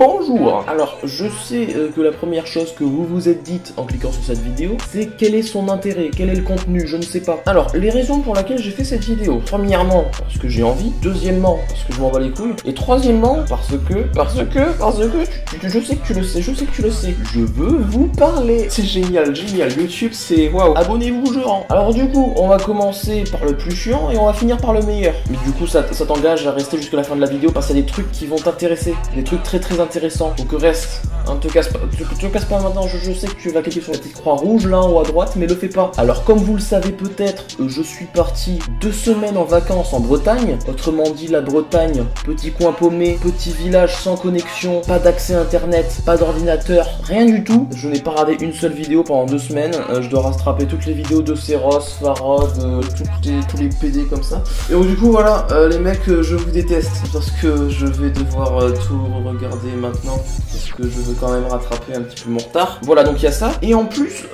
Bonjour. Alors, je sais que la première chose que vous vous êtes dite en cliquant sur cette vidéo, c'est quel est son intérêt, quel est le contenu, je ne sais pas. Alors, les raisons pour lesquelles j'ai fait cette vidéo. Premièrement, parce que j'ai envie. Deuxièmement, parce que je m'en bats les couilles. Et troisièmement, parce que, je sais que tu le sais, je veux vous parler. C'est génial, YouTube, c'est waouh. Abonnez-vous, je rends. Alors du coup, on va commencer par le plus chiant et on va finir par le meilleur. Mais du coup, ça t'engage à rester jusqu'à la fin de la vidéo parce qu'il y a des trucs qui vont t'intéresser, des trucs très intéressants. Donc reste, hein, te casse pas maintenant. Je sais que tu vas cliquer sur la petite croix rouge là en haut à droite, mais le fais pas. Alors comme vous le savez peut-être, je suis parti 2 semaines en vacances en Bretagne. Autrement dit, la Bretagne, petit coin paumé, petit village sans connexion, pas d'accès internet, pas d'ordinateur, rien du tout. Je n'ai pas regardé une seule vidéo pendant 2 semaines. Je dois rattraper toutes les vidéos de Seros, Farod, tous les PD comme ça. Et donc du coup voilà, les mecs, je vous déteste parce que je vais devoir tout regarder maintenant parce que je veux quand même rattraper un petit peu mon retard. Voilà, donc il y a ça. Et en plus,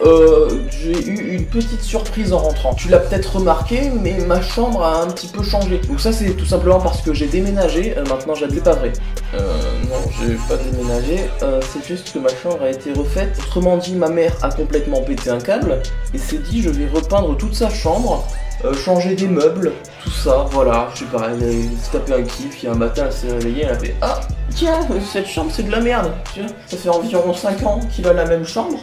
j'ai eu une petite surprise en rentrant. Tu l'as peut-être remarqué, mais ma chambre a un petit peu changé. Donc ça, c'est tout simplement parce que j'ai déménagé. Maintenant, j'habite pas vrai. Non, j'ai pas déménagé. C'est juste que ma chambre a été refaite. Autrement dit, ma mère a complètement pété un câble et s'est dit, je vais repeindre toute sa chambre. Changer des meubles, tout ça, voilà, je sais pas, elle s'est tapé un kiff, il y a un matin elle s'est réveillée, elle a fait « Ah, tiens, cette chambre c'est de la merde, tu vois, ça fait environ 5 ans qu'il a la même chambre,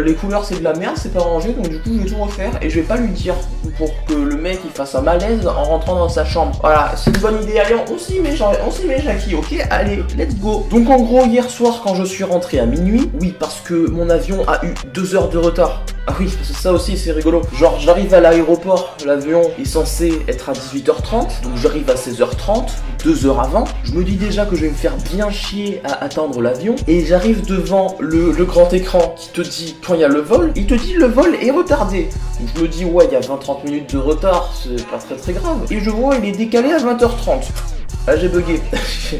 les couleurs c'est de la merde, c'est pas rangé, donc du coup je vais tout refaire et je vais pas lui dire pour que le mec il fasse un malaise en rentrant dans sa chambre. Voilà, c'est une bonne idée, allez, on s'y met Jackie, ok, allez, let's go. Donc en gros, hier soir quand je suis rentré à minuit, oui, parce que mon avion a eu 2 heures de retard. Ah oui, parce que ça aussi c'est rigolo. Genre j'arrive à l'aéroport, l'avion est censé être à 18h30, donc j'arrive à 16h30, 2 heures avant. Je me dis déjà que je vais me faire bien chier à attendre l'avion. Et j'arrive devant le grand écran qui te dit quand il y a le vol, il te dit le vol est retardé. Donc je me dis ouais, il y a 20-30 minutes de retard, c'est pas très grave. Et je vois il est décalé à 20h30. Ah, j'ai bugué.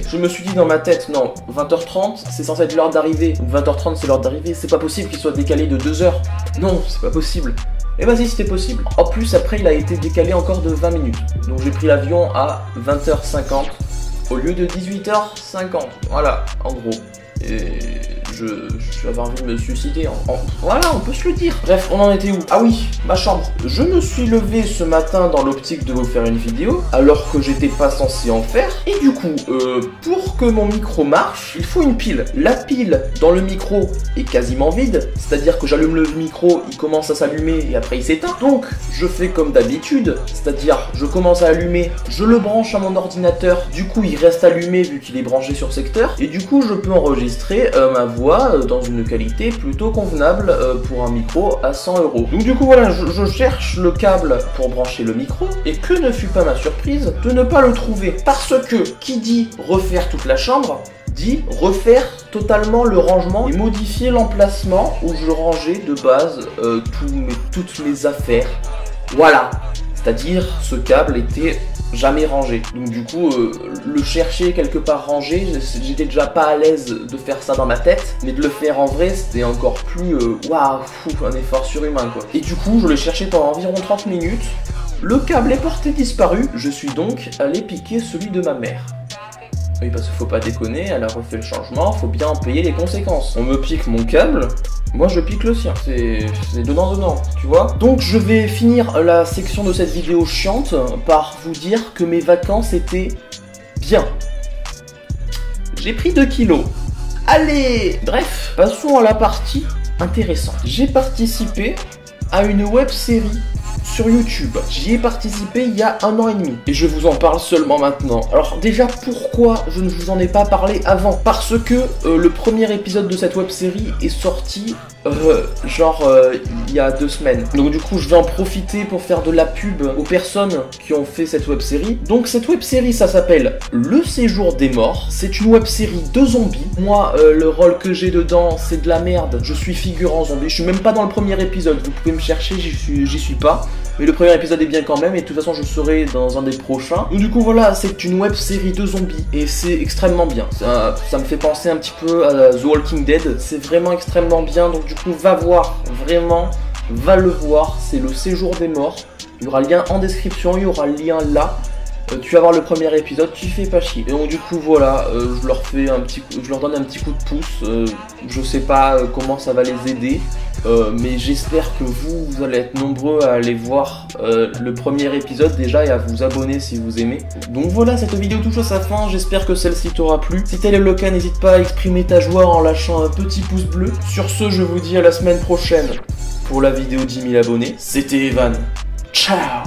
Je me suis dit dans ma tête, non, 20h30 c'est censé être l'heure d'arrivée. Donc 20h30 c'est l'heure d'arrivée, c'est pas possible qu'il soit décalé de 2 heures. Non, c'est pas possible. Et vas-y, c'était possible. En plus, après, il a été décalé encore de 20 minutes. Donc j'ai pris l'avion à 20h50 au lieu de 18h50. Voilà, en gros. Et je vais avoir envie de me suicider. Voilà, on peut se le dire. Bref, on en était où? Ah oui, ma chambre. Je me suis levé ce matin dans l'optique de vous faire une vidéo, alors que j'étais pas censé en faire. Et du coup, pour que mon micro marche, il faut une pile. La pile dans le micro est quasiment vide, c'est-à-dire que j'allume le micro, il commence à s'allumer et après il s'éteint. Donc, je fais comme d'habitude, c'est-à-dire je commence à allumer, je le branche à mon ordinateur, du coup il reste allumé vu qu'il est branché sur secteur, et du coup je peux enregistrer ma voix dans une qualité plutôt convenable pour un micro à 100 €. Donc du coup voilà, je cherche le câble pour brancher le micro et que ne fut pas ma surprise de ne pas le trouver. Parce que qui dit refaire toute la chambre dit refaire totalement le rangement et modifier l'emplacement où je rangeais de base toutes mes affaires. Voilà, c'est-à-dire ce câble était jamais rangé. Donc du coup, le chercher quelque part rangé, j'étais déjà pas à l'aise de faire ça dans ma tête, mais de le faire en vrai, c'était encore plus, waouh, un effort surhumain quoi. Et du coup, je l'ai cherché pendant environ 30 minutes, le câble est porté disparu, je suis donc allé piquer celui de ma mère. Oui, parce qu'il faut pas déconner, elle a refait le changement, faut bien en payer les conséquences. On me pique mon câble, moi je pique le sien, c'est donnant, tu vois. Donc je vais finir la section de cette vidéo chiante par vous dire que mes vacances étaient bien. J'ai pris 2 kilos. Allez, bref, passons à la partie intéressante. J'ai participé à une web série sur YouTube. J'y ai participé il y a 1 an et demi et je vous en parle seulement maintenant. Alors déjà, pourquoi je ne vous en ai pas parlé avant? Parce que le premier épisode de cette web série est sorti il y a 2 semaines. Donc du coup je vais en profiter pour faire de la pub aux personnes qui ont fait cette web série. Donc cette web série, ça s'appelle Le Séjour des Morts. C'est une web série de zombies. Moi le rôle que j'ai dedans c'est de la merde. Je suis figurant zombie. Je suis même pas dans le premier épisode. Vous pouvez me chercher, j'y suis pas. Mais le premier épisode est bien quand même et de toute façon je serai dans un des prochains. Donc du coup voilà, c'est une web série de zombies et c'est extrêmement bien. Ça me fait penser un petit peu à The Walking Dead. C'est vraiment extrêmement bien. Donc du coup va voir, vraiment, va le voir. C'est Le Séjour des Morts. Il y aura le lien en description, il y aura le lien là. tu vas voir le premier épisode, tu fais pas chier. Et donc du coup voilà, je leur donne un petit coup de pouce. Je sais pas comment ça va les aider, mais j'espère que vous allez être nombreux à aller voir le premier épisode déjà et à vous abonner si vous aimez. Donc voilà, cette vidéo touche à sa fin, j'espère que celle-ci t'aura plu. Si tel est le cas, n'hésite pas à exprimer ta joie en lâchant un petit pouce bleu. Sur ce, je vous dis à la semaine prochaine pour la vidéo 10 000 abonnés. C'était Evan. Ciao.